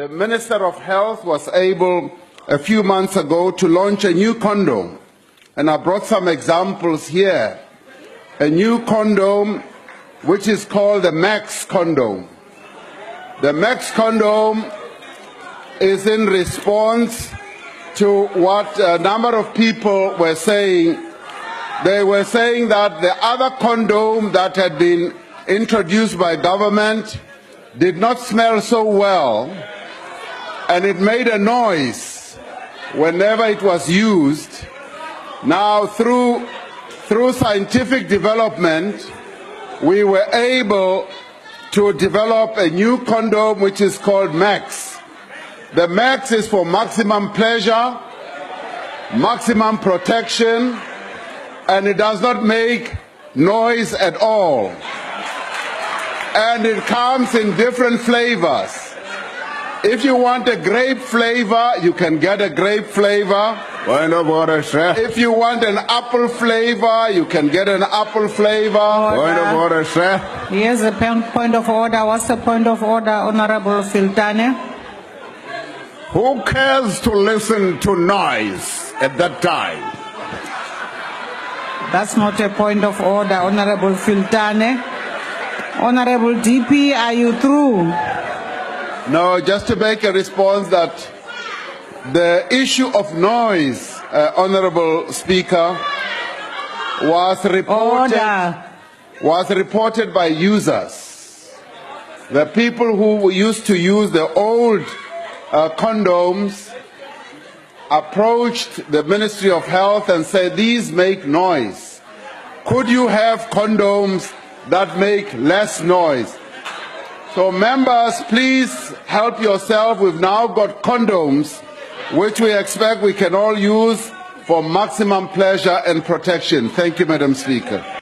The Minister of Health was able a few months ago to launch a new condom, and I brought some examples here. A new condom which is called the Max condom. The Max condom is in response to what a number of people were saying. They were saying that the other condom that had been introduced by government did not smell so well, and it made a noise whenever it was used. Now, through scientific development, we were able to develop a new condom which is called Max. The Max is for maximum pleasure, maximum protection, and it does not make noise at all. And it comes in different flavors. If you want a grape flavor, you can get a grape flavor. Point of order, sir. If you want an apple flavor, you can get an apple flavor. Point of order, sir. Here's a point of order. What's the point of order, Honorable Filtane? Who cares to listen to noise at that time? That's not a point of order, Honorable Filtane. Honorable DP, are you through? No, just to make a response that the issue of noise, Honorable Speaker, was reported by users. The people who used to use the old condoms approached the Ministry of Health and said, these make noise. Could you have condoms that make less noise? So members, please help yourself. We've now got condoms which we expect we can all use for maximum pleasure and protection. Thank you, Madam Speaker.